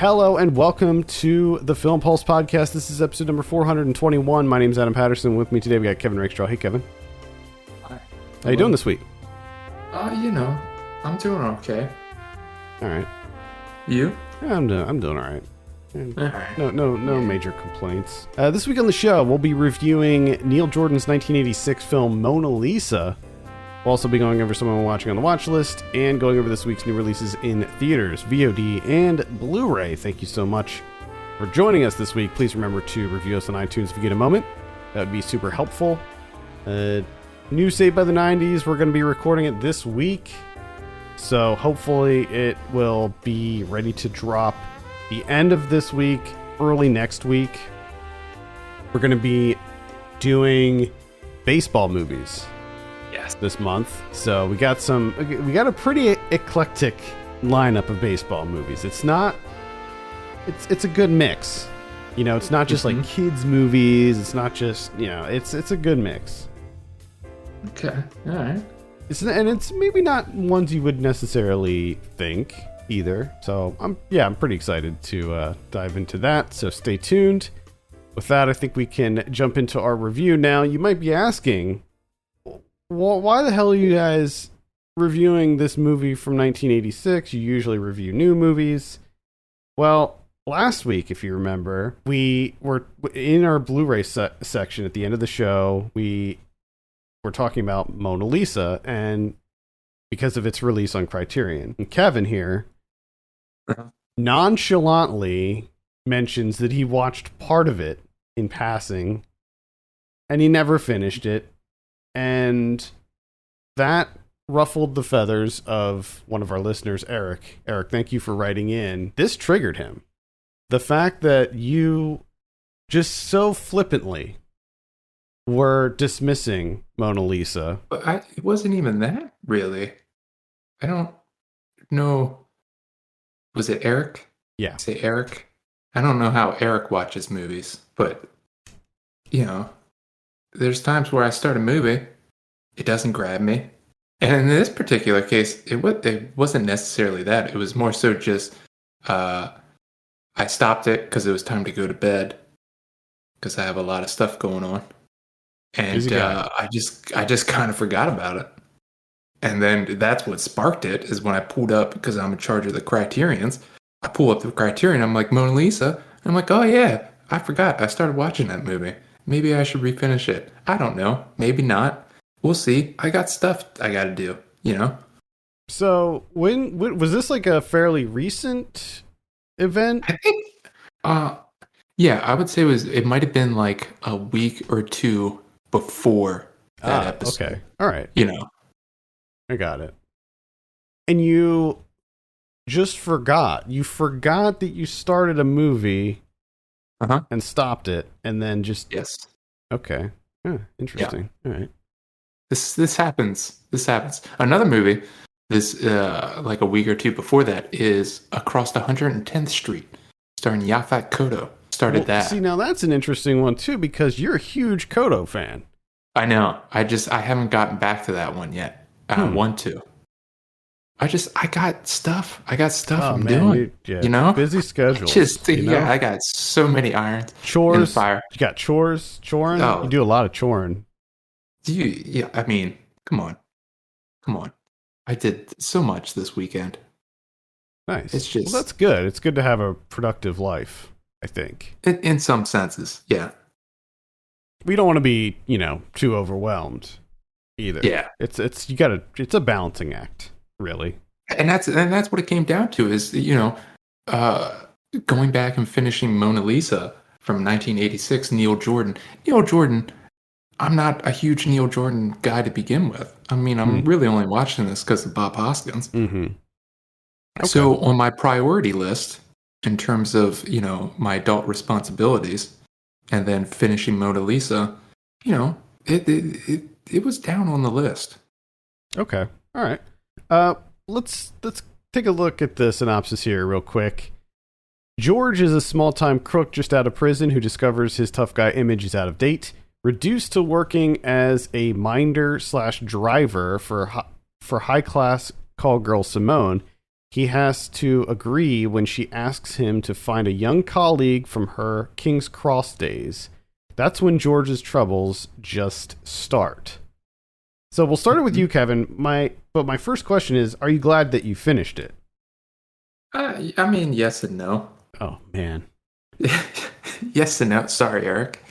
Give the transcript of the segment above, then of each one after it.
Hello and welcome to the Film Pulse podcast. This is episode number 421. My name is Adam Patterson. With me today we got Kevin Rakestraw. Hey, Kevin. Hi. How you doing this week? I'm doing okay. All right. You? Yeah, I'm doing all right. Alright. No major complaints. This week on the show, we'll be reviewing Neil Jordan's 1986 film Mona Lisa. We'll also be going over someone we're watching on the watch list and going over this week's new releases in theaters, VOD, and Blu-ray. Thank you so much for joining us this week. Please remember to review us on iTunes if you get a moment. That would be super helpful. New Saved by the 90s, we're going to be recording it this week. So hopefully it will be ready to drop the end of this week, early next week. We're going to be doing baseball movies. Yes. This month. So we got a pretty eclectic lineup of baseball movies. It's a good mix. You know, it's not just like kids movies. It's not just, it's a good mix. Okay. All right. It's maybe not ones you would necessarily think either. So I'm pretty excited to dive into that. So stay tuned. With that, I think we can jump into our review now. You might be asking, well, why the hell are you guys reviewing this movie from 1986? You usually review new movies. Well, last week, if you remember, we were in our Blu-ray section at the end of the show. We were talking about Mona Lisa, and because of its release on Criterion. And Kevin here nonchalantly mentions that he watched part of it in passing, and he never finished it. And that ruffled the feathers of one of our listeners, Eric. Eric, thank you for writing in. This triggered him. The fact that you just so flippantly were dismissing Mona Lisa. But it wasn't even that, really. I don't know. Was it Eric? Yeah. Say Eric? I don't know how Eric watches movies, but, there's times where I start a movie, it doesn't grab me. And in this particular case, it wasn't necessarily that. It was more so just I stopped it because it was time to go to bed because I have a lot of stuff going on. And I just kind of forgot about it. And then that's what sparked it, is when I pulled up, because I'm in charge of the Criterions. I pull up the Criterion, I'm like, Mona Lisa. And I'm like, oh yeah, I forgot. I started watching that movie. Maybe I should refinish it. I don't know. Maybe not. We'll see. I got stuff I got to do, So when was this, like a fairly recent event? I think, I would say it might have been like a week or two before that episode. Okay. All right. I got it. And you just forgot. You forgot that you started a movie and stopped it, and then just... Yes. Okay. Interesting. Yeah. All right. This happens. Another movie, like a week or two before that, is Across 110th Street, starring Yaphet Kotto. Started that. See, now that's an interesting one, too, because you're a huge Kotto fan. I know. I haven't gotten back to that one yet. I want to. I got stuff. I'm doing. Busy schedule. I got so many irons. Chores. In the fire. You got chores. Choring. Oh. You do a lot of choring. I mean, come on. I did so much this weekend. Nice. It's just. Well, that's good. It's good to have a productive life, I think. In some senses, yeah. We don't want to be, too overwhelmed either. Yeah. It's a balancing act. Really, and that's what it came down to, is going back and finishing Mona Lisa from 1986. Neil Jordan, I'm not a huge Neil Jordan guy to begin with. I mean, I'm really only watching this because of Bob Hoskins. Okay. So on my priority list, in terms of my adult responsibilities, and then finishing Mona Lisa, it was down on the list. Okay, all right. Let's take a look at the synopsis here real quick. George is a small-time crook just out of prison who discovers his tough guy image is out of date. Reduced to working as a minder/driver for high-class call girl Simone, he has to agree when she asks him to find a young colleague from her King's Cross days. That's when George's troubles just start. So we'll start it with you, Kevin. But my first question is, are you glad that you finished it? I mean, yes and no. Oh, man. Yes and no. Sorry, Eric.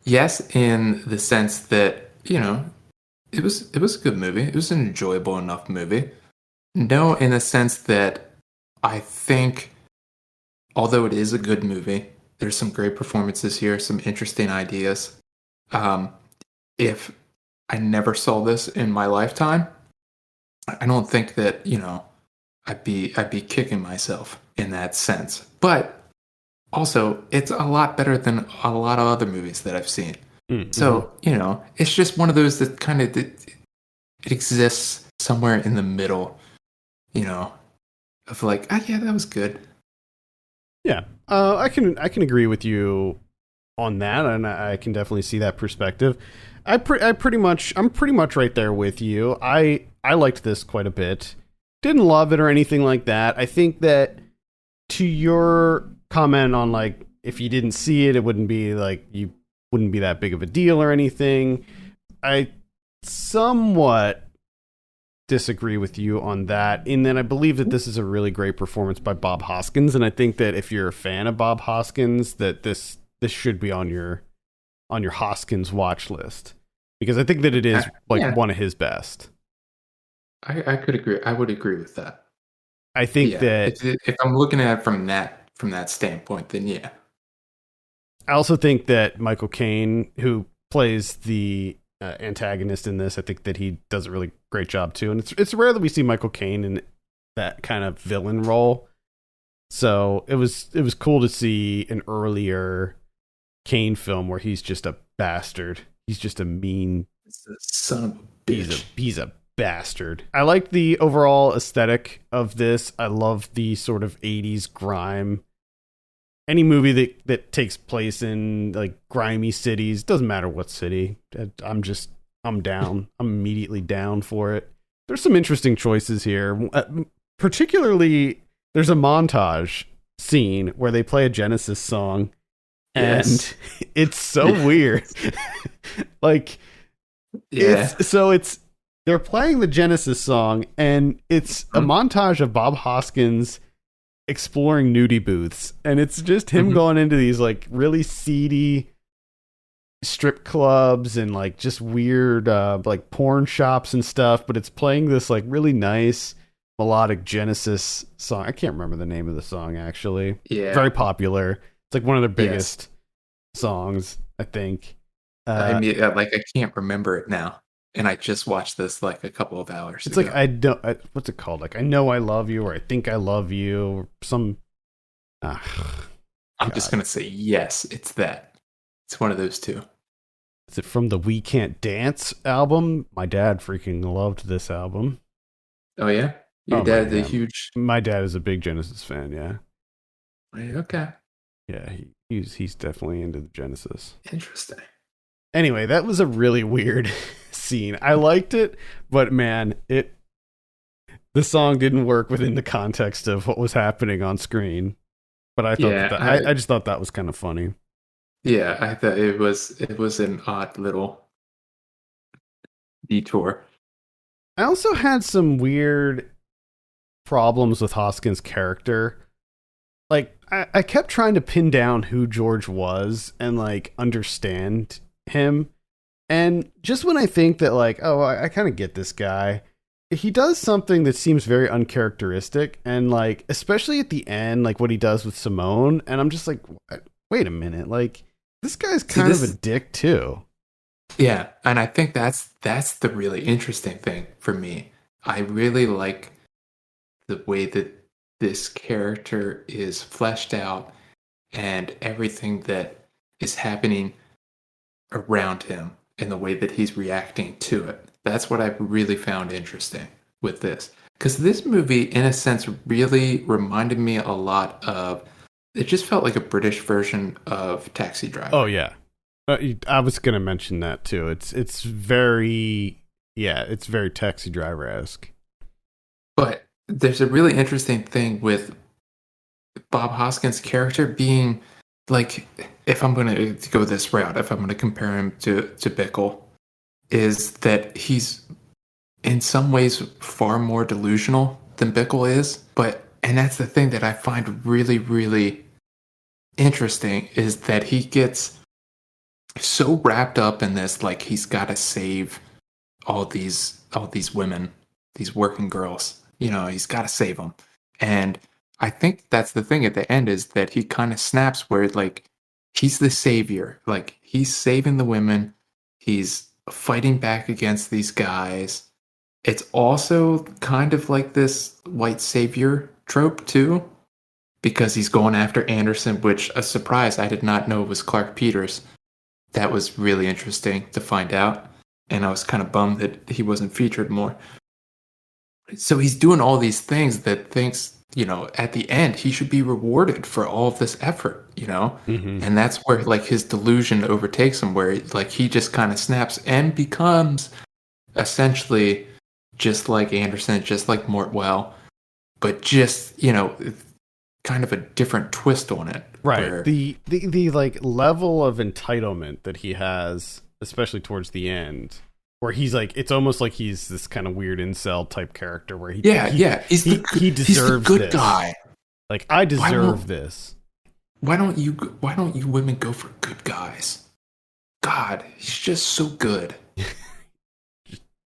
Yes, in the sense that, it was a good movie. It was an enjoyable enough movie. No, in the sense that I think, although it is a good movie, there's some great performances here, some interesting ideas. If I never saw this in my lifetime, I don't think that, I'd be kicking myself in that sense. But also, it's a lot better than a lot of other movies that I've seen. Mm-hmm. So, it's just one of those that kind of it exists somewhere in the middle, of like, yeah, that was good. Yeah, I can agree with you on that, and I can definitely see that perspective. I'm pretty much right there with you. I liked this quite a bit. Didn't love it or anything like that. I think that to your comment on like if you didn't see it, it wouldn't be like you wouldn't be that big of a deal or anything. I somewhat disagree with you on that, in that I believe that this is a really great performance by Bob Hoskins, and I think that if you're a fan of Bob Hoskins, that this should be on your Hoskins watch list, because I think that it is one of his best. I could agree. I would agree with that. I think that if I'm looking at it from that standpoint, then yeah. I also think that Michael Caine, who plays the antagonist in this, I think that he does a really great job too, and it's rare that we see Michael Caine in that kind of villain role. So it was cool to see an earlier Caine film where he's just a bastard. He's just a mean son of a bitch. He's a bastard. I like the overall aesthetic of this. I love the sort of 80s grime. Any movie that takes place in like grimy cities, doesn't matter what city, I'm down. I'm immediately down for it. There's some interesting choices here. Particularly, there's a montage scene where they play a Genesis song, and it's so weird. Like, they're playing the Genesis song, and it's a montage of Bob Hoskins exploring nudie booths, and it's just him going into these like really seedy strip clubs and like just weird like porn shops and stuff, but it's playing this like really nice melodic Genesis song. I can't remember the name of the song actually. Yeah, very popular. It's like one of their biggest songs, I think. I mean, like I can't remember it now, and I just watched this like a couple of hours ago. Like what's it called? Like I Know I Love You, or I Think I Love You, or some. I'm just gonna say yes. It's that. It's one of those two. Is it from the We Can't Dance album? My dad freaking loved this album. Oh yeah, your dad's a huge. My dad is a big Genesis fan. Yeah. Okay. Yeah, he's definitely into the Genesis. Interesting. Anyway, that was a really weird scene. I liked it, but man, the song didn't work within the context of what was happening on screen. But I thought I just thought that was kind of funny. Yeah, I thought it was an odd little detour. I also had some weird problems with Hoskins' character. Like, I kept trying to pin down who George was and like understand him, and just when I think that like, oh, I kind of get this guy, he does something that seems very uncharacteristic, and like especially at the end, like what he does with Simone, and I'm just like, wait a minute, like this guy's kind of a dick too. Yeah, and I think that's the really interesting thing for me. I really like the way that this character is fleshed out and everything that is happening around him and the way that he's reacting to it. That's what I really found interesting with this. Because this movie, in a sense, really reminded me a lot of... It just felt like a British version of Taxi Driver. Oh, yeah. I was going to mention that, too. It's very Taxi Driver-esque. But there's a really interesting thing with Bob Hoskins' character being like, if I'm going to go this route, if I'm going to compare him to Bickle, is that he's in some ways far more delusional than Bickle is. And that's the thing that I find really, really interesting is that he gets so wrapped up in this, like he's got to save all these women, these working girls. He's got to save them. And I think that's the thing at the end is that he kind of snaps where like he's the savior. Like he's saving the women. He's fighting back against these guys. It's also kind of like this white savior trope too, because he's going after Anderson, which a surprise I did not know was Clark Peters. That was really interesting to find out. And I was kind of bummed that he wasn't featured more. So he's doing all these things that thinks, at the end, he should be rewarded for all of this effort. Mm-hmm. And that's where, like, his delusion overtakes him, where, like, he just kind of snaps and becomes essentially just like Anderson, just like Mortwell, but just, kind of a different twist on it. Right. Where, The like level of entitlement that he has, especially towards the end, where he's like, it's almost like he's this kind of weird incel type character where he he's he the deserves good this. guy. Like, I deserve this. Why don't you women go for good guys? God, he's just so good.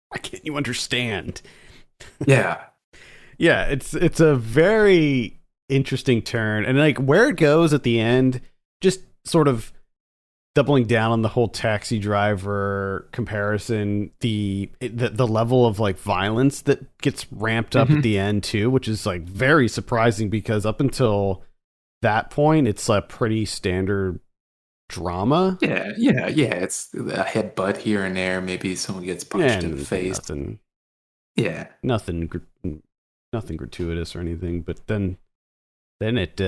Why can't you understand? Yeah. Yeah, it's a very interesting turn, and like where it goes at the end, just sort of doubling down on the whole Taxi Driver comparison, the level of like violence that gets ramped up at the end too, which is like very surprising because up until that point it's a pretty standard drama. Yeah. It's a headbutt here and there. Maybe someone gets punched in the face. Nothing gratuitous or anything. But then it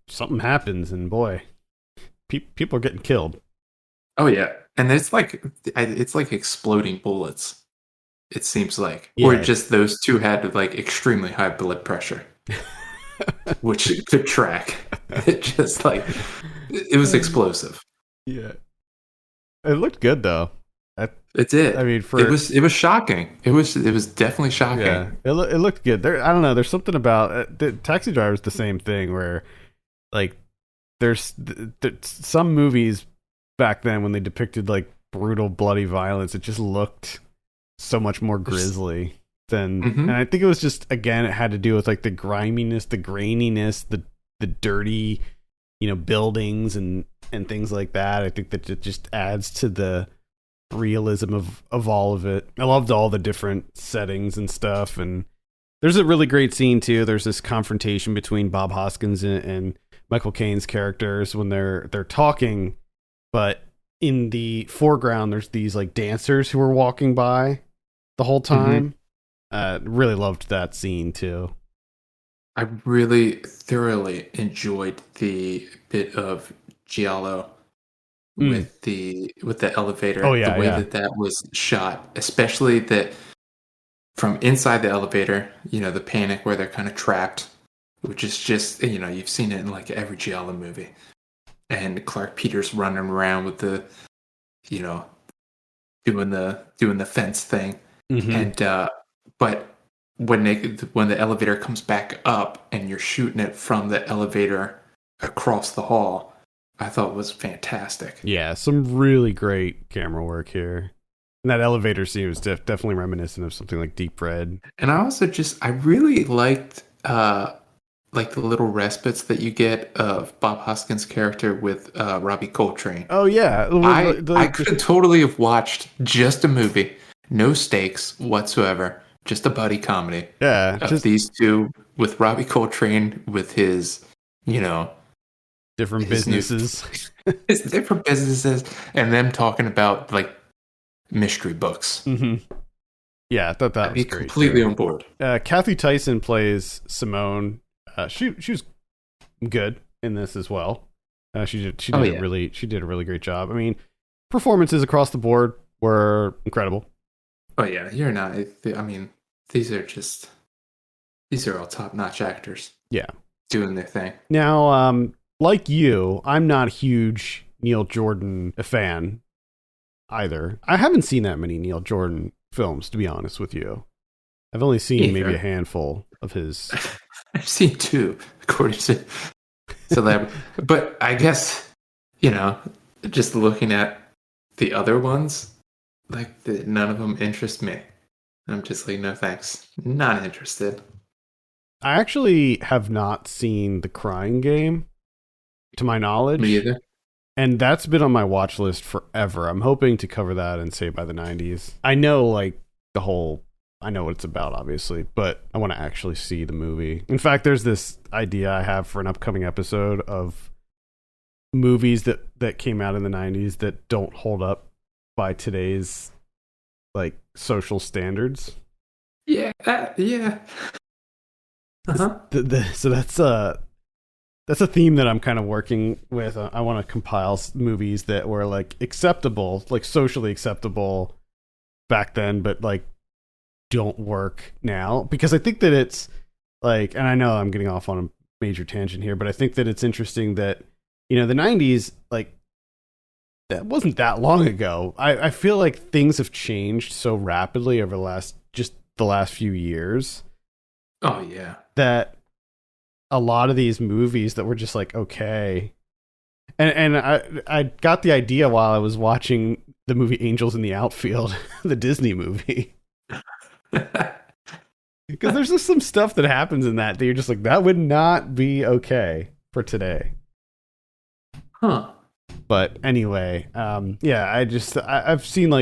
something happens, and boy, people are getting killed. Oh yeah, and it's like exploding bullets. It seems like, Yeah. or just those two had like extremely high blood pressure, which it could track. It just like it was explosive. Yeah, it looked good though. It did. I mean, it was shocking. It was definitely shocking. Yeah, it looked good. I don't know. There's something about the Taxi Driver is the same thing where, like, there's some movies back then when they depicted like brutal, bloody violence, it just looked so much more grisly than. And I think it was just, again, it had to do with like the griminess, the graininess, the dirty, buildings and things like that. I think that it just adds to the realism of all of it. I loved all the different settings and stuff, and there's a really great scene too. There's this confrontation between Bob Hoskins and Michael Caine's characters when they're talking, but in the foreground there's these like dancers who are walking by the whole time. Really loved that scene too. I really thoroughly enjoyed the bit of giallo with the elevator. Oh yeah, the way that was shot, especially that from inside the elevator, the panic where they're kind of trapped, which is just, you've seen it in like every giallo movie. And Clark Peters running around with the, doing the fence thing. And but when the elevator comes back up and you're shooting it from the elevator across the hall, I thought was fantastic. Yeah, some really great camera work here. And that elevator scene was definitely reminiscent of something like Deep Red. And I really liked like the little respites that you get of Bob Hoskins' character with Robbie Coltrane. Oh yeah, I could totally have watched just a movie, no stakes whatsoever, just a buddy comedy. Yeah, just these two with Robbie Coltrane with his, different businesses, his different businesses, and them talking about like mystery books. Yeah, I thought that was great. Completely on board. Kathy Tyson plays Simone. She was good in this as well. She did a really great job. I mean, performances across the board were incredible. Oh yeah, you're not. I mean, these are just These are all top-notch actors Yeah. doing their thing. Now, like you, I'm not a huge Neil Jordan fan either. I haven't seen that many Neil Jordan films, to be honest with you. I've only seen maybe a handful of his. I've seen 2, according to Celeb. But I guess, just looking at the other ones, none of them interest me. I'm just like, no thanks. Not interested. I actually have not seen The Crying Game, to my knowledge. Me either. And that's been on my watch list forever. I'm hoping to cover that and Saved by the 90s. I know, I know what it's about, obviously, but I want to actually see the movie. In fact, there's this idea I have for an upcoming episode of movies that came out in the 90s that don't hold up by today's, social standards. Yeah, yeah. Uh-huh. So that's a theme that I'm kind of working with. I want to compile movies that were acceptable, socially acceptable back then, but don't work now, because I think that it's and I know I'm getting off on a major tangent here, but I think that it's interesting that the 90s, that wasn't that long ago. I feel like things have changed so rapidly over the last few years. Oh yeah. That a lot of these movies that were just okay. And I got the idea while I was watching the movie Angels in the Outfield, the Disney movie. Because there's just some stuff that happens in that you're just that would not be okay for today. Huh. But anyway, I've seen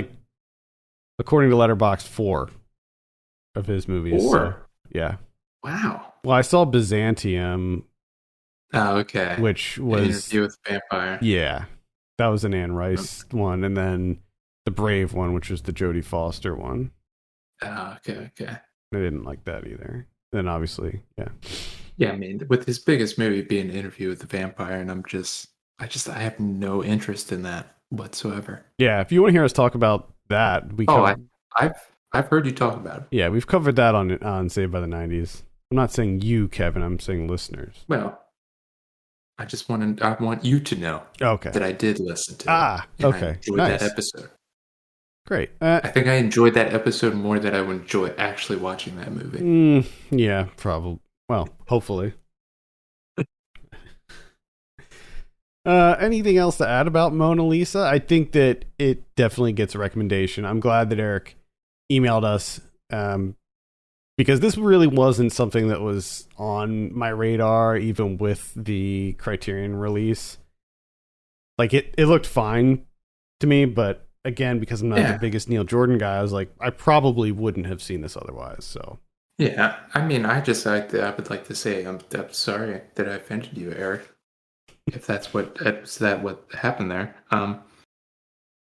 according to Letterboxd 4 of his movies. 4? So, yeah. Wow. Well, I saw Byzantium. Oh, okay. Which was Interview with the Vampire. Yeah. That was an Anne Rice one, and then the Brave one, which was the Jodie Foster one. Oh, okay. I didn't like that either. Then obviously, yeah. Yeah, I mean, with his biggest movie being Interview with the Vampire, and I have no interest in that whatsoever. Yeah, if you want to hear us talk about that, I've heard you talk about it. Yeah, we've covered that on Saved by the 90s. I'm not saying you, Kevin. I'm saying listeners. Well, I want you to know that I did listen to it. Okay. I enjoyed Nice. that episode. Great. I think I enjoyed that episode more than I would enjoy actually watching that movie. Yeah, probably. Well, hopefully. Anything else to add about Mona Lisa? I think that it definitely gets a recommendation. I'm glad that Eric emailed us, because this really wasn't something that was on my radar, even with the Criterion release. It looked fine to me, but again, because I'm not the biggest Neil Jordan guy, I was I probably wouldn't have seen this otherwise. So yeah, I mean, I would like to say I'm sorry that I offended you, Eric, if that's what happened there.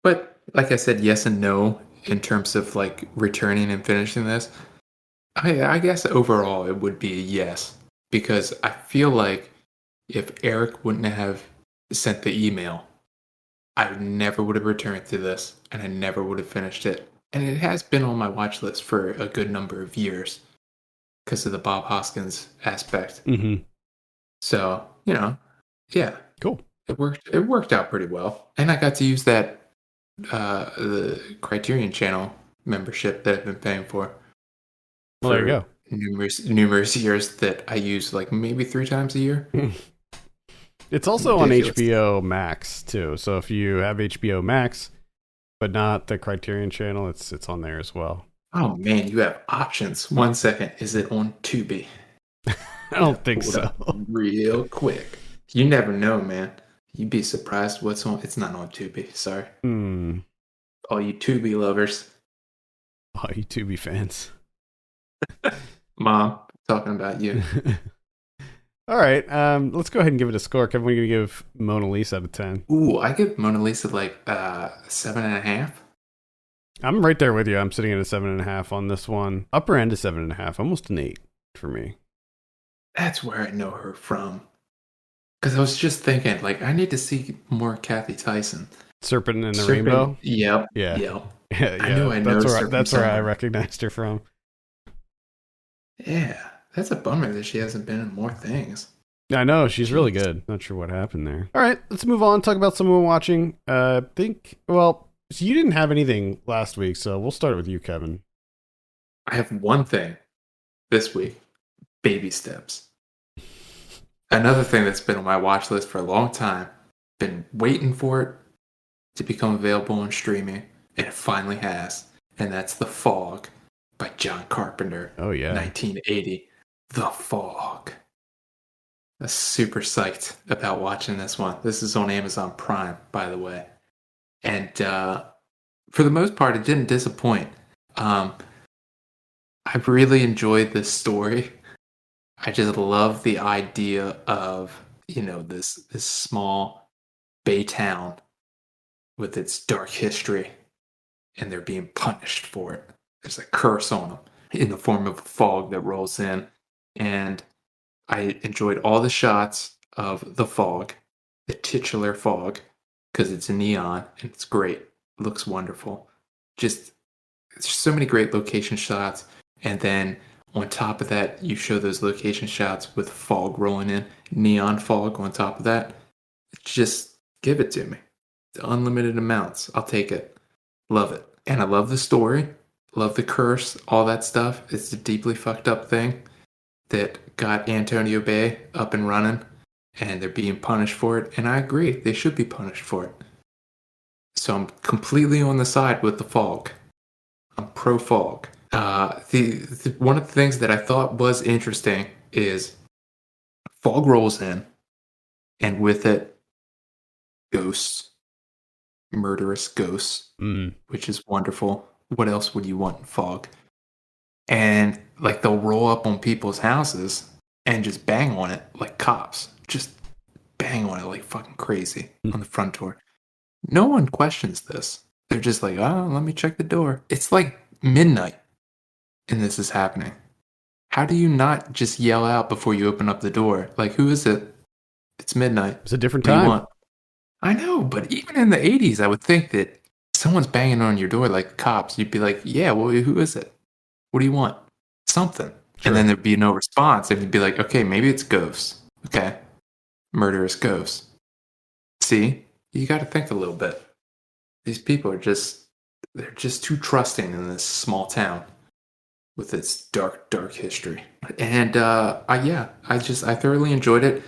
But like I said, yes and no in terms of returning and finishing this. I guess overall it would be a yes, because I feel like if Eric wouldn't have sent the email, I never would have returned to this, and I never would have finished it. And it has been on my watch list for a good number of years because of the Bob Hoskins aspect. Mm-hmm. So, yeah. Cool. It worked out pretty well. And I got to use that the Criterion Channel membership that I've been paying for. Well, there you go. Numerous years that I use maybe 3 times a year. It's also ridiculous. On HBO Max too. So if you have HBO Max, but not the Criterion Channel, it's on there as well. Oh man, you have options. 1 second, is it on Tubi? I don't think so. Real quick, you never know, man. You'd be surprised what's on. It's not on Tubi. Sorry. All you Tubi lovers. All you Tubi fans. Mom, talking about you. All right, let's go ahead and give it a score. Kevin, we're going to give Mona Lisa out of 10. Ooh, I give Mona Lisa 7.5. I'm right there with you. I'm sitting at a 7.5 on this one. Upper end is 7.5, almost an 8 for me. That's where I know her from. Because I was just thinking, I need to see more Kathy Tyson. Serpent in the Rainbow? Yep. Yeah. Yep. I know. That's where I recognized her from. Yeah. That's a bummer that she hasn't been in more things. I know, she's really Jeez. good. Not sure what happened there. All right, let's move on. Talk about someone watching. So you didn't have anything last week, so we'll start with you, Kevin. I have one thing this week: baby steps. Another thing that's been on my watch list for a long time. Been waiting for it to become available on streaming, and it finally has. And that's The Fog by John Carpenter. Oh, yeah. 1980. The Fog. I'm super psyched about watching this one. This is on Amazon Prime, by the way. And for the most part, it didn't disappoint. I really enjoyed this story. I just love the idea of, this small bay town with its dark history, and they're being punished for it. There's a curse on them in the form of a fog that rolls in. And I enjoyed all the shots of the fog, the titular fog, because it's neon and it's great. It looks wonderful. Just there's so many great location shots. And then on top of that, you show those location shots with fog rolling in, neon fog on top of that. Just give it to me. The unlimited amounts. I'll take it. Love it. And I love the story. Love the curse. All that stuff. It's a deeply fucked up thing that got Antonio Bay up and running. And they're being punished for it. And I agree. They should be punished for it. So I'm completely on the side with the fog. I'm pro fog. One of the things that I thought was interesting is fog rolls in, and with it, ghosts, murderous ghosts, which is wonderful. What else would you want in fog? And like they'll roll up on people's houses and just bang on it like cops. Just bang on it like fucking crazy on the front door. No one questions this. They're just like, oh, let me check the door. It's like midnight and this is happening. How do you not just yell out before you open up the door? Like, who is it? It's midnight. It's a different What do you time. want? I know, but even in the 80s, I would think that someone's banging on your door like cops. You'd be like, yeah, well, who is it? What do you want? Something. Sure. And then there'd be no response. And you'd be like, okay, maybe it's ghosts. Okay. Murderous ghosts. See? You got to think a little bit. These people are they're just too trusting in this small town with its dark, dark history. And I thoroughly enjoyed it.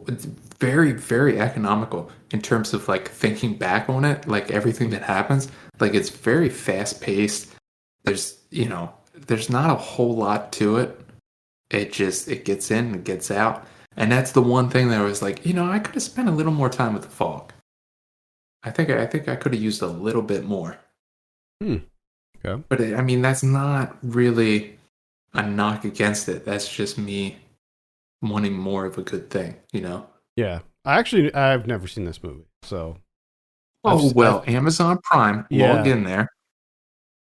It's very, very economical in terms of like thinking back on it, like everything that happens. Like it's very fast paced. There's not a whole lot to it. It gets in and gets out. And that's the one thing that I was like, I could have spent a little more time with the fog. I think I could have used a little bit more. Okay. But that's not really a knock against it. That's just me wanting more of a good thing, Yeah. I've never seen this movie, so. Amazon Prime, log in there.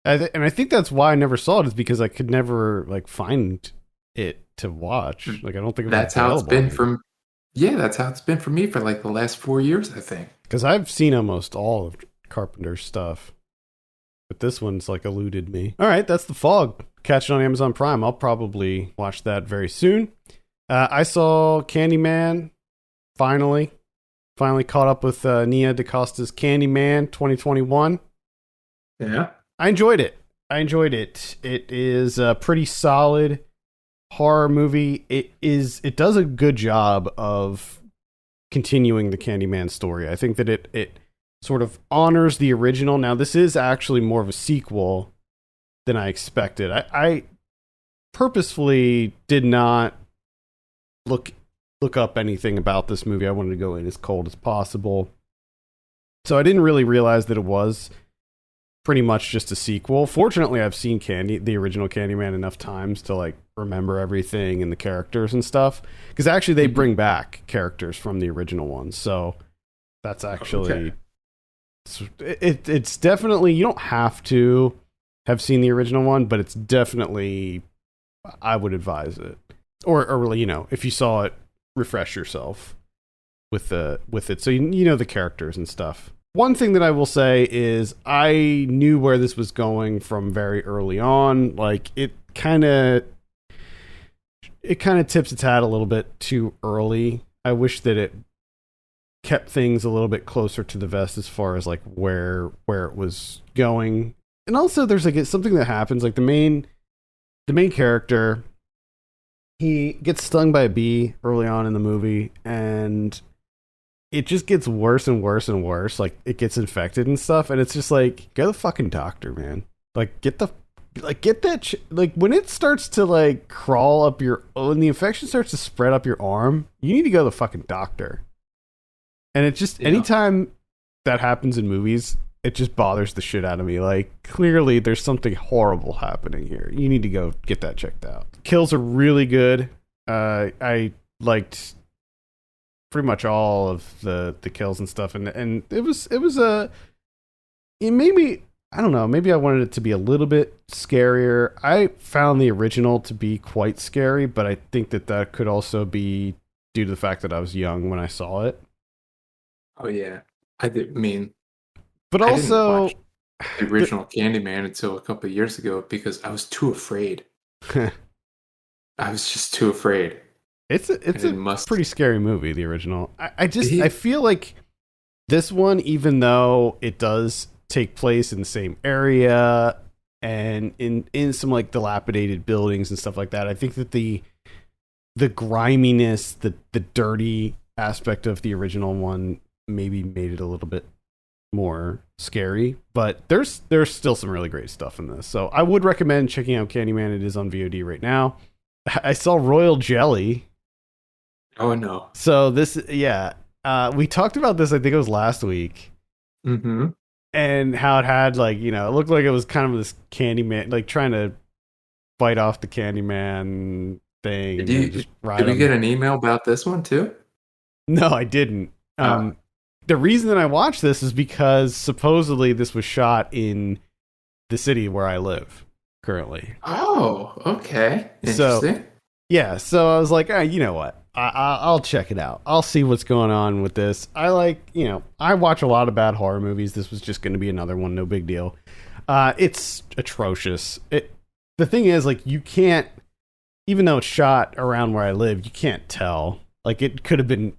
And I think that's why I never saw it, is because I could never like find it to watch. Like I don't think that's how it's been that's how it's been for me for like the last 4 years, I think. Because I've seen almost all of Carpenter's stuff, but this one's like eluded me. All right, that's The Fog. Catch it on Amazon Prime. I'll probably watch that very soon. I saw Candyman. Finally caught up with Nia DaCosta's Candyman 2021. Yeah. I enjoyed it. It is a pretty solid horror movie. It does a good job of continuing the Candyman story. I think that it sort of honors the original. Now, this is actually more of a sequel than I expected. I purposefully did not look up anything about this movie. I wanted to go in as cold as possible. So I didn't really realize that it was pretty much just a sequel. Fortunately, I've seen the original Candyman enough times to like remember everything and the characters and stuff. Because actually they bring back characters from the original one. So that's actually... Okay. It's definitely... You don't have to have seen the original one, but it's definitely... I would advise it. Or if you saw it, refresh yourself with it. So you know the characters and stuff. One thing that I will say is I knew where this was going from very early on. Like it it kind of tips its hat a little bit too early. I wish that it kept things a little bit closer to the vest as far as like where it was going. And also there's like something that happens, like the main character, he gets stung by a bee early on in the movie, and it just gets worse and worse and worse. Like it gets infected and stuff, and it's just like, go to the fucking doctor, man. Like get that like when it starts to like crawl up when the infection starts to spread up your arm, you need to go to the fucking doctor. And it just, anytime that happens in movies, it just bothers the shit out of me. Like, clearly there's something horrible happening here. You need to go get that checked out. Kills are really good. I liked pretty much all of the kills and stuff. And it made me, I don't know, maybe I wanted it to be a little bit scarier. I found the original to be quite scary, but I think that could also be due to the fact that I was young when I saw it. Oh yeah, but also, I didn't watch the original Candyman until a couple of years ago because I was too afraid. I was just too afraid. It's a pretty scary movie, the original. I feel like this one, even though it does take place in the same area and in some like dilapidated buildings and stuff like that, I think that the griminess, the dirty aspect of the original one maybe made it a little bit more scary, but there's still some really great stuff in this. So I would recommend checking out Candyman. It is on VOD right now. I saw Royal Jelly. Oh no. So this, we talked about this, I think it was last week. Mm-hmm. And how it had like, it looked like it was kind of this Candyman, like trying to fight off the Candyman thing. Did we get an email about this one too? No, I didn't. The reason that I watched this is because supposedly this was shot in the city where I live currently. Oh, okay. Interesting. So I was like, you know what? I'll check it out. I'll see what's going on with this. I watch a lot of bad horror movies. This was just going to be another one. No big deal. It's atrocious. The thing is, like, you can't, even though it's shot around where I live, you can't tell. Like, it could have been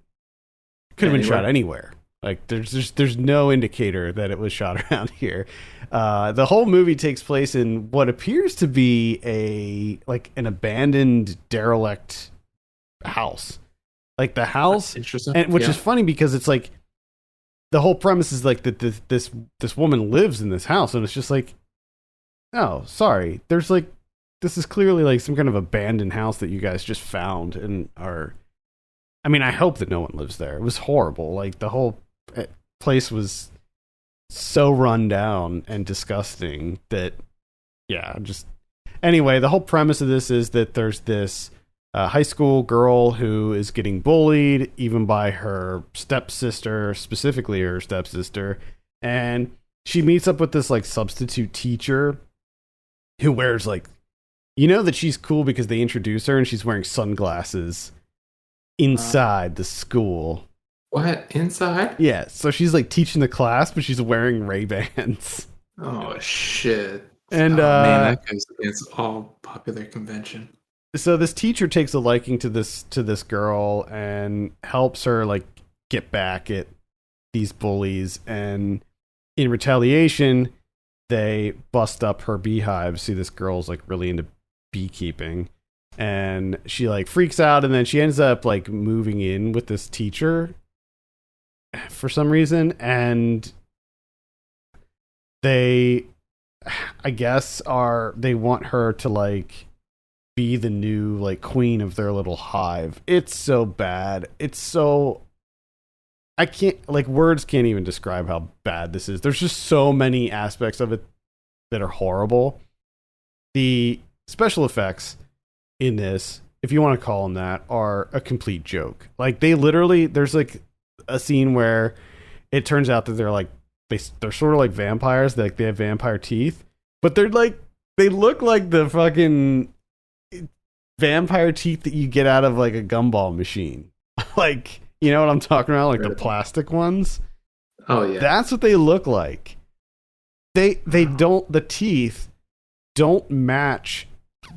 shot anywhere. Like there's no indicator that it was shot around here. The whole movie takes place in what appears to be an abandoned derelict house. Like the house, interesting. Which is funny because it's like the whole premise is like that this woman lives in this house, and it's just like, oh, sorry. There's like, this is clearly like some kind of abandoned house that you guys just found and are. I mean, I hope that no one lives there. It was horrible. Like the whole place was so run down and disgusting that, anyway, the whole premise of this is that there's this high school girl who is getting bullied even by her stepsister, specifically her stepsister. And she meets up with this like substitute teacher who wears like, that she's cool because they introduce her and she's wearing sunglasses inside the school. What? Inside? Yeah, so she's like teaching the class, but she's wearing Ray-Bans. Oh shit. And man, that goes against all popular convention. So this teacher takes a liking to this girl and helps her like get back at these bullies, and in retaliation they bust up her beehive. See, this girl's like really into beekeeping. And she like freaks out, and then she ends up like moving in with this teacher for some reason. And they, I guess, they want her to like be the new like queen of their little hive. It's so bad. It's so, I can't, like, words can't even describe how bad this is. There's just so many aspects of it that are horrible. The special effects in this, if you want to call them that, are a complete joke. Like, they literally, there's like a scene where it turns out that they're like, they're sort of like vampires. They have vampire teeth, but they're like, they look like the fucking vampire teeth that you get out of like a gumball machine. Like, you know what I'm talking about? Like the plastic ones. Oh yeah. That's what they look like. They don't, the teeth don't match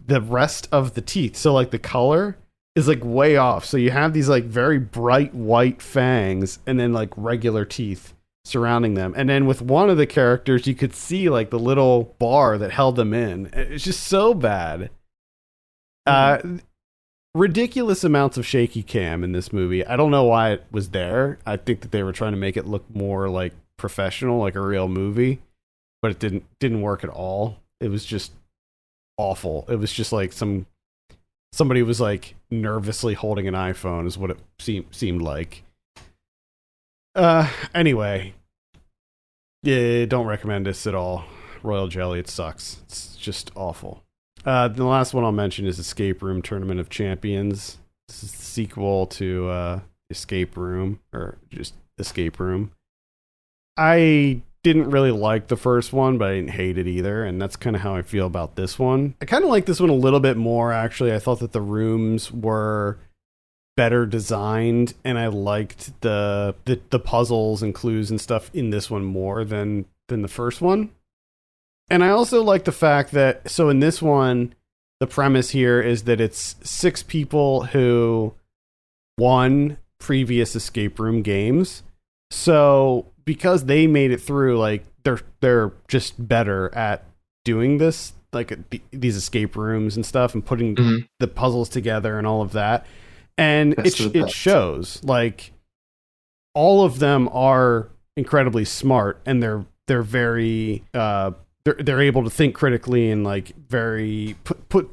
the rest of the teeth. So like the color is like way off. So you have these like very bright white fangs and then like regular teeth surrounding them. And then with one of the characters, you could see like the little bar that held them in. It's just so bad. Ridiculous amounts of shaky cam in this movie. I don't know why it was there. I think that they were trying to make it look more like professional, like a real movie, but it didn't work at all. It was just awful. It was just like somebody was like nervously holding an iPhone is what it seemed like. Anyway, yeah, don't recommend this at all. Royal Jelly, it sucks. It's just awful. The last one I'll mention is Escape Room Tournament of Champions. This is the sequel to Escape Room, or just Escape Room. I didn't really like the first one, but I didn't hate it either, and that's kind of how I feel about this one. I kind of like this one a little bit more, actually. I thought that the rooms were better designed, and I liked the puzzles and clues and stuff in this one more than the first one. And I also like the fact that, so in this one, the premise here is that it's 6 people who won previous escape room games. So because they made it through, like they're just better at doing this, like these escape rooms and stuff, and putting the puzzles together and all of that. And it shows, like, all of them are incredibly smart, and they're very they're able to think critically and like very put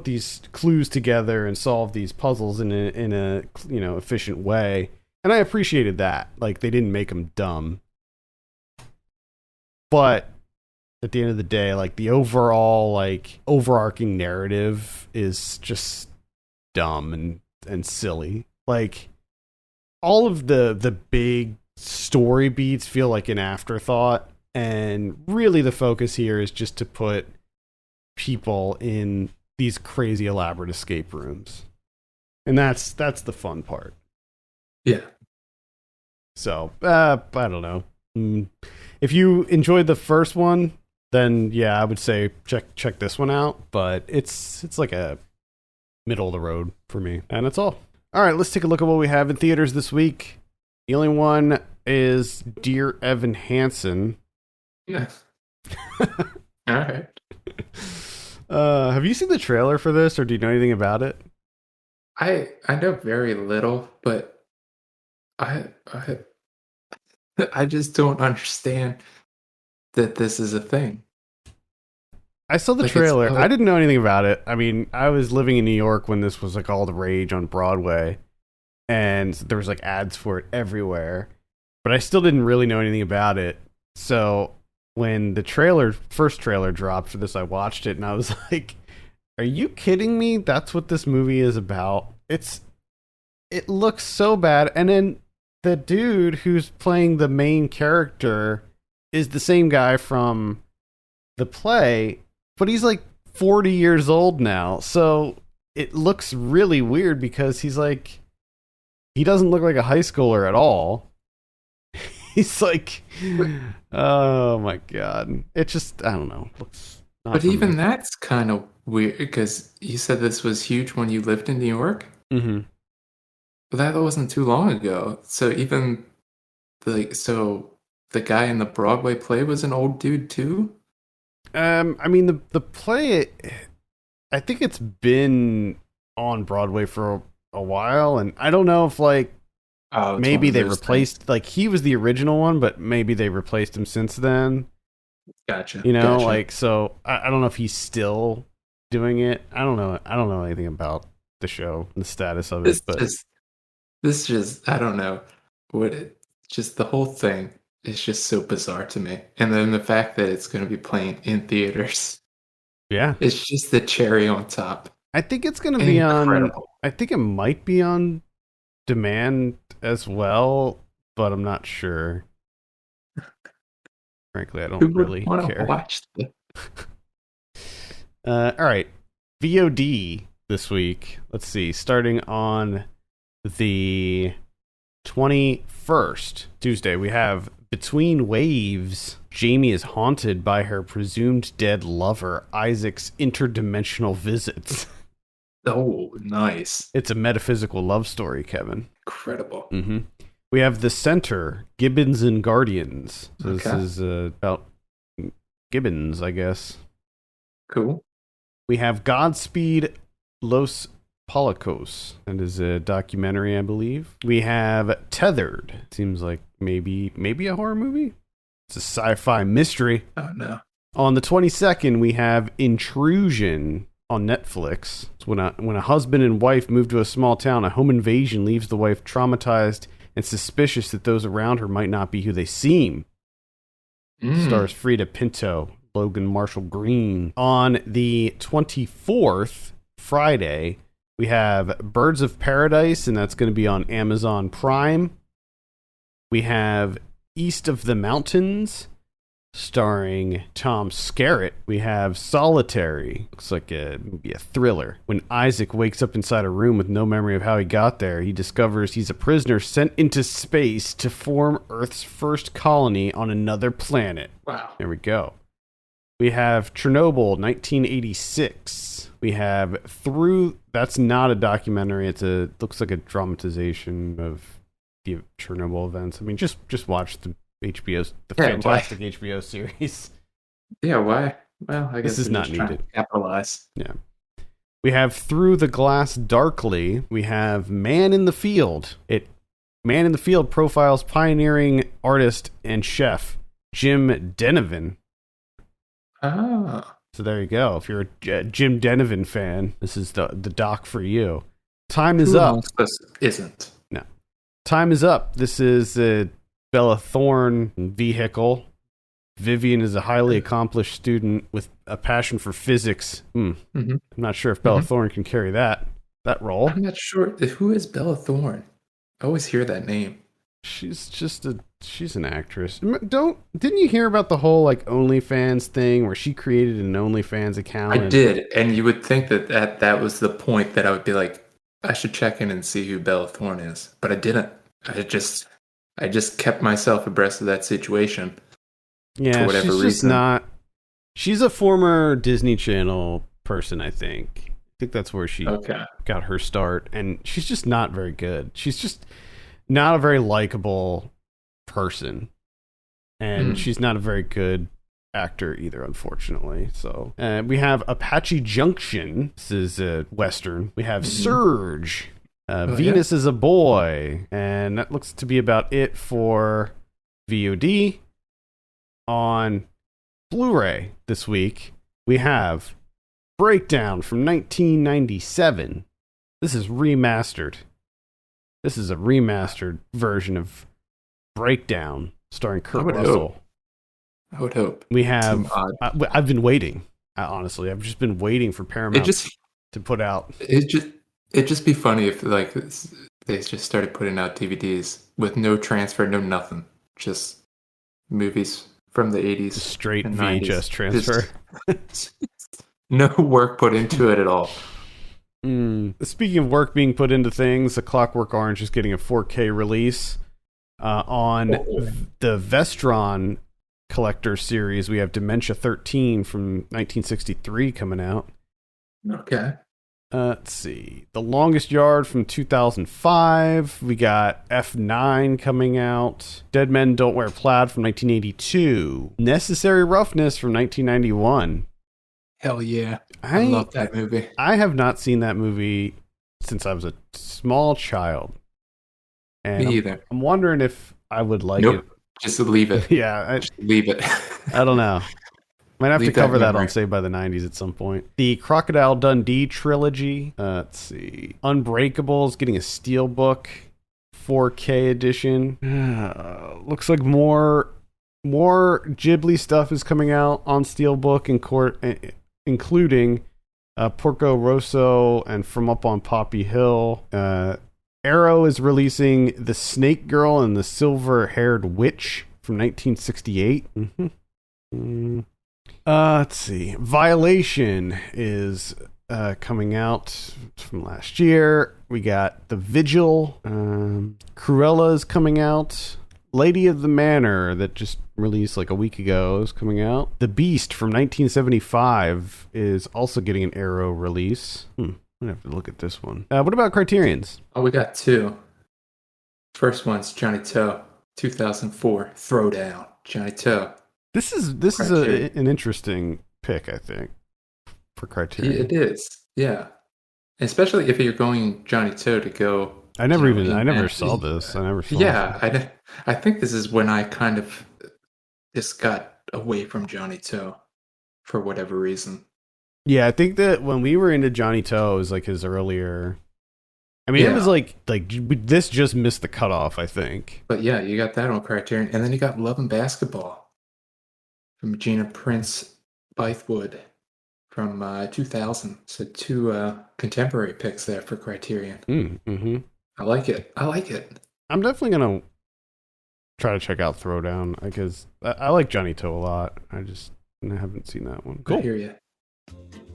these clues together and solve these puzzles in a efficient way. And I appreciated that. Like, they didn't make them dumb. But at the end of the day, like, the overall like overarching narrative is just dumb and silly. Like, all of the big story beats feel like an afterthought, and really the focus here is just to put people in these crazy elaborate escape rooms. And that's the fun part. Yeah. So, I don't know. If you enjoyed the first one, then yeah, I would say check this one out, but it's like a middle of the road for me. And that's all. All right, let's take a look at what we have in theaters this week. The only one is Dear Evan Hansen. Yeah. All right. Have you seen the trailer for this, or do you know anything about it? I know very little, but I just don't understand that this is a thing. I saw the trailer. I didn't know anything about it. I mean, I was living in New York when this was like all the rage on Broadway, and there was like ads for it everywhere, but I still didn't really know anything about it. So when the first trailer dropped for this, I watched it and I was like, are you kidding me? That's what this movie is about. It looks so bad. And then the dude who's playing the main character is the same guy from the play, but he's like 40 years old now. So it looks really weird because he doesn't look like a high schooler at all. He's like, oh my God. It just, I don't know. Looks not but even me. That's kind of weird, because you said this was huge when you lived in New York. Mm-hmm. But that wasn't too long ago. So even the guy in the Broadway play was an old dude too? I mean, the play, I think it's been on Broadway for a while, and I don't know if like maybe they replaced, like, he was the original one, but maybe they replaced him since then. Gotcha. Gotcha. Like, so I don't know if he's still doing it. I don't know anything about the show and the status of it. But this just, I don't know just the whole thing is just so bizarre to me. And then the fact that it's going to be playing in theaters. Yeah. It's just the cherry on top. I think it's going to be I think it might be on demand as well, but I'm not sure. Frankly, I don't really care. Watch the... All right. VOD this week. Let's see. Starting on the 21st, Tuesday, we have Between Waves. Jamie is haunted by her presumed dead lover, Isaac's interdimensional visits. Oh, nice. It's a metaphysical love story, Kevin. Incredible. Mm-hmm. We have The Center, Gibbons and Guardians. So This is about Gibbons, I guess. Cool. We have Godspeed Los Policos. That is a documentary, I believe. We have Tethered. Seems like maybe a horror movie. It's a sci-fi mystery. Oh, no. On the 22nd, we have Intrusion on Netflix. It's when a husband and wife move to a small town, a home invasion leaves the wife traumatized and suspicious that those around her might not be who they seem. Stars Frida Pinto, Logan Marshall Green. On the 24th, Friday, we have Birds of Paradise, and that's going to be on Amazon Prime. We have East of the Mountains, starring Tom Skerritt. We have Solitary. Looks like maybe a thriller. When Isaac wakes up inside a room with no memory of how he got there, he discovers he's a prisoner sent into space to form Earth's first colony on another planet. Wow. There we go. We have Chernobyl, 1986. We have that's not a documentary. Looks like a dramatization of the Chernobyl events. I mean, just watch the fantastic HBO series. Yeah, why? Well, I guess this is not needed. Capitalize. Yeah. We have Through the Glass Darkly. We have Man in the Field. Man in the Field profiles pioneering artist and chef Jim Denovan. Ah. So there you go. If you're a Jim Denovan fan, this is the doc for you. Time is up. Isn't. No. Time is up. This is a Bella Thorne vehicle. Vivian is a highly accomplished student with a passion for physics. Mm-hmm. I'm not sure if Bella Thorne can carry that role. I'm not sure. Who is Bella Thorne? I always hear that name. She's an actress. Didn't you hear about the whole like OnlyFans thing where she created an OnlyFans account? I did, and you would think that was the point that I would be like, I should check in and see who Bella Thorne is, but I didn't. I just kept myself abreast of that situation. Yeah, for whatever she's reason. Just not. She's a former Disney Channel person, I think. I think that's where she got her start, and she's just not very good. She's just not a very likable person, and she's not a very good actor either, unfortunately. So we have Apache Junction. This is a Western. We have Surge. Venus is a Boy, and that looks to be about it for VOD. On Blu-ray this week, we have Breakdown from 1997. This is remastered. This is a remastered version of Breakdown starring Kurt Russell. I would hope. We have... I've been waiting. Honestly, I've just been waiting for Paramount to put out... It'd just be funny if like they just started putting out DVDs with no transfer, no nothing. Just movies from the 80s. Straight VHS transfer. No work put into it at all. Speaking of work being put into things, A Clockwork Orange is getting a 4K release. On the Vestron Collector series, we have Dementia 13 from 1963 coming out. Okay. Let's see. The Longest Yard from 2005. We got F9 coming out. Dead Men Don't Wear Plaid from 1982. Necessary Roughness from 1991. Hell yeah. I love that movie. I have not seen that movie since I was a small child. And Me either. I'm wondering if I would like it. Just leave it. Yeah. Just leave it. I don't know. Might have to cover that on Saved by the 90s at some point. The Crocodile Dundee trilogy. Let's see. Unbreakable is getting a Steelbook 4K edition. Looks like more Ghibli stuff is coming out on Steelbook, including Porco Rosso and From Up on Poppy Hill. Arrow is releasing The Snake Girl and the Silver-Haired Witch from 1968. Let's see. Violation is coming out from last year. We got The Vigil. Cruella is coming out. Lady of the Manor that just released like a week ago is coming out. The Beast from 1975 is also getting an Arrow release. I'm gonna have to look at this one. What about Criterion's? Oh, we got two. First one's Johnny Toe, 2004 Throwdown. Johnny Toe. This is an interesting pick, I think, for Criterion. It is, yeah. Especially if you're going Johnny Toe to go. I never saw this. Yeah, I think this is when I kind of just got away from Johnny Toe for whatever reason. Yeah, I think that when we were into Johnny Toe, it was like his earlier. I mean, It was like this just missed the cutoff, I think. But yeah, you got that on Criterion, and then you got Love and Basketball from Gina Prince Bythewood from 2000. So two contemporary picks there for Criterion. Mm-hmm. I like it. I'm definitely gonna try to check out Throwdown because I like Johnny Toe a lot. I haven't seen that one. Cool. I hear you.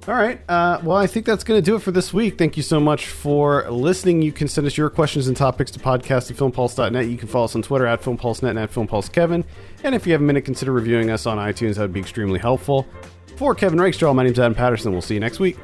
All right. Well, I think that's going to do it for this week. Thank you so much for listening. You can send us your questions and topics to podcast@filmpulse.net. You can follow us on Twitter @filmpulsenet and @filmpulsekevin. And if you have a minute, consider reviewing us on iTunes. That would be extremely helpful. For Kevin Rakestraw, my name's Adam Patterson. We'll see you next week.